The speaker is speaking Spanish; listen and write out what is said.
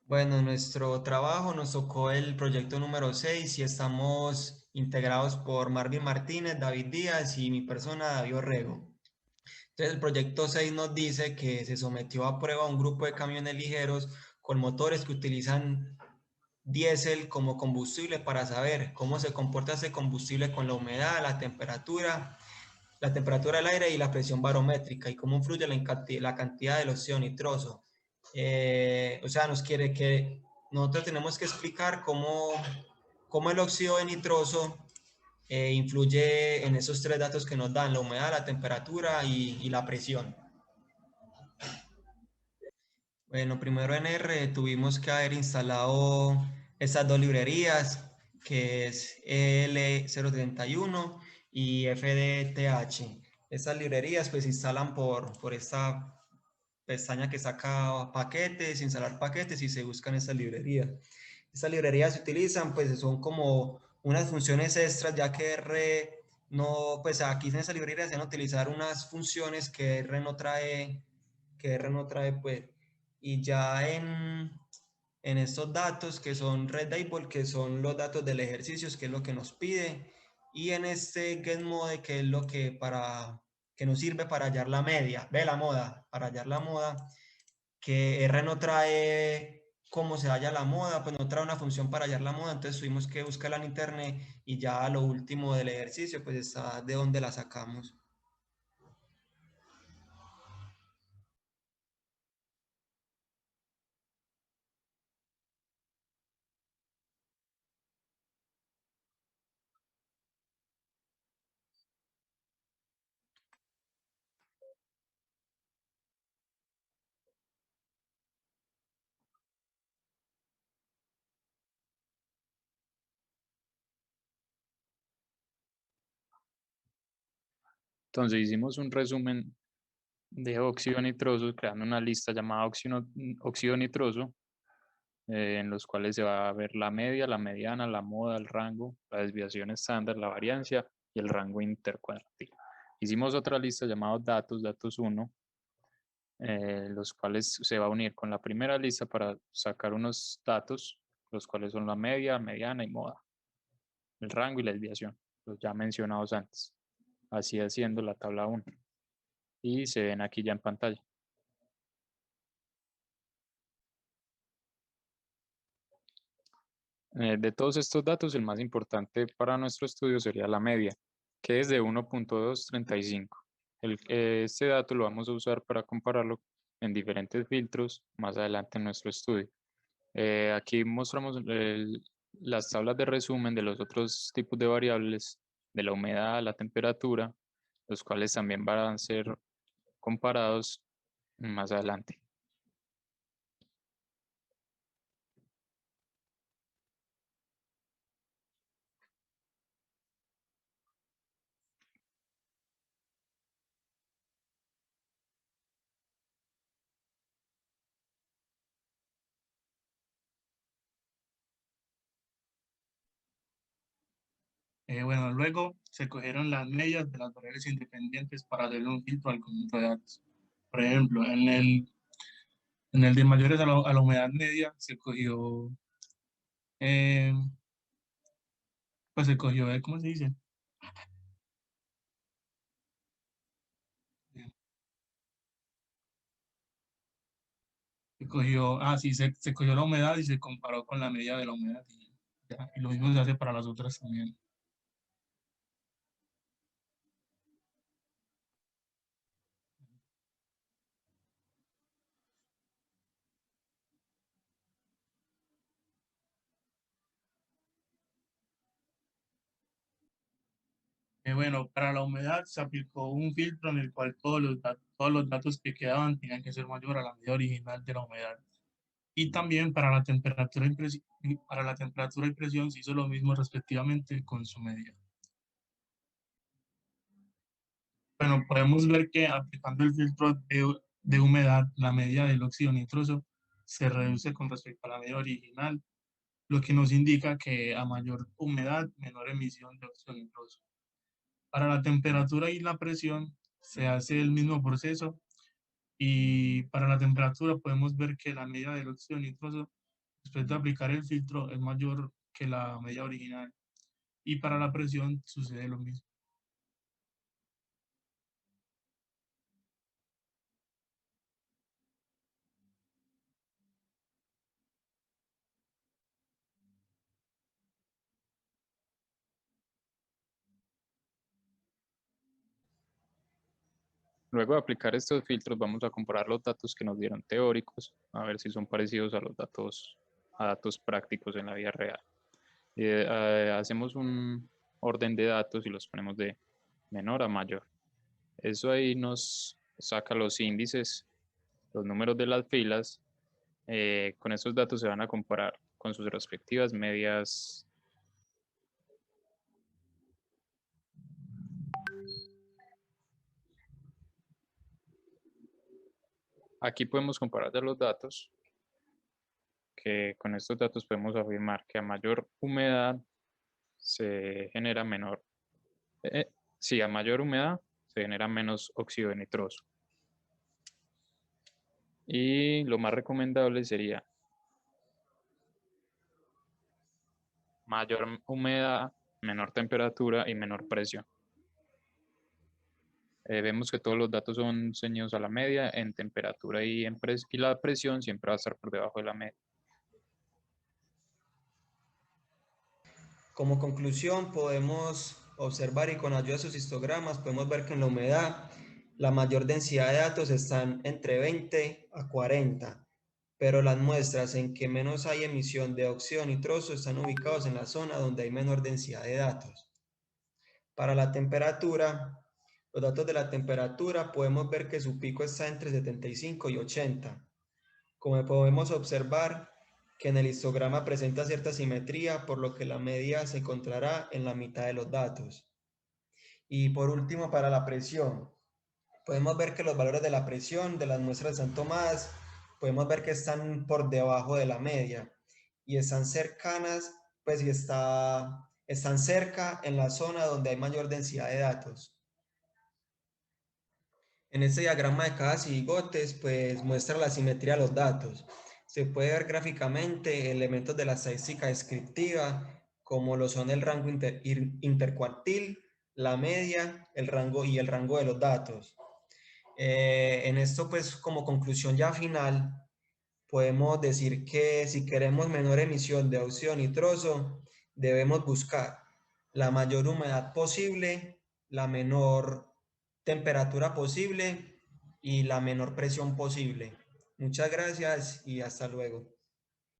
Bueno, nuestro trabajo nos tocó el proyecto número 6 y estamos integrados por Marvin Martínez, David Díaz y mi persona, David Orrego. Entonces, el proyecto 6 nos dice que se sometió a prueba un grupo de camiones ligeros con motores que utilizan diésel como combustible para saber cómo se comporta ese combustible con la humedad, la temperatura del aire y la presión barométrica y cómo influye la cantidad del óxido nitroso. O sea, nos quiere que nosotros tenemos que explicar cómo el óxido de nitroso influye en esos tres datos que nos dan, la humedad, la temperatura y la presión. Bueno, primero en R tuvimos que haber instalado estas dos librerías, que es L031 y FDTH. Estas librerías pues se instalan por esta pestaña que saca paquetes, instalar paquetes y se buscan estas librerías. Estas librerías se utilizan pues son como unas funciones extras ya que R no, pues aquí en esta librería se van a utilizar unas funciones que R no trae pues y ya en estos datos que son readable, que son los datos del ejercicio, que es lo que nos pide, y en este getMode, que es lo que nos sirve para hallar la media, ve la moda, para hallar la moda, que R no trae cómo se halla la moda, pues no trae una función para hallar la moda, entonces tuvimos que buscarla en internet y ya lo último del ejercicio, pues está de dónde la sacamos. Entonces hicimos un resumen de óxido nitroso, creando una lista llamada óxido nitroso, en los cuales se va a ver la media, la mediana, la moda, el rango, la desviación estándar, la variancia y el rango intercuartil. Hicimos otra lista llamada datos 1, los cuales se va a unir con la primera lista para sacar unos datos, los cuales son la media, mediana y moda, el rango y la desviación, los ya mencionados antes, así haciendo la tabla 1. Y se ven aquí ya en pantalla. De todos estos datos, el más importante para nuestro estudio sería la media, que es de 1.235. Este dato lo vamos a usar para compararlo en diferentes filtros más adelante en nuestro estudio. Aquí mostramos las tablas de resumen de los otros tipos de variables, de la humedad, la temperatura, los cuales también van a ser comparados más adelante. Bueno, luego se cogieron las medias de las variables independientes para hacer un filtro al conjunto de datos. Por ejemplo, en el de mayores a la humedad media se cogió, eh, pues se cogió, ¿cómo se dice? Se cogió, sí, se cogió la humedad y se comparó con la media de la humedad. Y, ya, y lo mismo se hace para las otras también. Bueno, para la humedad se aplicó un filtro en el cual todos los datos que quedaban tenían que ser mayor a la medida original de la humedad. Y también para la para la temperatura y presión se hizo lo mismo respectivamente con su medida. Bueno, podemos ver que aplicando el filtro de humedad, la medida del óxido nitroso se reduce con respecto a la medida original, lo que nos indica que a mayor humedad, menor emisión de óxido nitroso. Para la temperatura y la presión se hace el mismo proceso y para la temperatura podemos ver que la medida del óxido nitroso después de aplicar el filtro es mayor que la media original. Y para la presión sucede lo mismo. Luego de aplicar estos filtros, vamos a comparar los datos que nos dieron teóricos, a ver si son parecidos a los datos prácticos en la vida real. Hacemos un orden de datos y los ponemos de menor a mayor. Eso ahí nos saca los índices, los números de las filas. Con estos datos se van a comparar con sus respectivas medias. Aquí podemos comparar ya los datos, que con estos datos podemos afirmar que a mayor humedad se genera menor, a mayor humedad se genera menos óxido de nitroso. Y lo más recomendable sería mayor humedad, menor temperatura y menor presión. Vemos que todos los datos son ceñidos a la media en temperatura y la presión siempre va a estar por debajo de la media. Como conclusión, podemos observar y con ayuda de sus histogramas podemos ver que en la humedad la mayor densidad de datos están entre 20 a 40, pero las muestras en que menos hay emisión de óxido nitroso están ubicados en la zona donde hay menor densidad de datos. Para la temperatura, los datos de la temperatura podemos ver que su pico está entre 75 y 80. Como podemos observar, que en el histograma presenta cierta simetría, por lo que la media se encontrará en la mitad de los datos. Y por último, para la presión, podemos ver que los valores de la presión de las muestras están tomadas, podemos ver que están por debajo de la media y están cercanas, pues y están cerca en la zona donde hay mayor densidad de datos. En este diagrama de cada cigotes, pues muestra la simetría de los datos. Se puede ver gráficamente elementos de la estadística descriptiva, como lo son el rango intercuartil, la media, el rango y el rango de los datos. En esto, pues como conclusión ya final, podemos decir que si queremos menor emisión de óxido nitroso, debemos buscar la mayor humedad posible, la menor temperatura posible y la menor presión posible. Muchas gracias y hasta luego.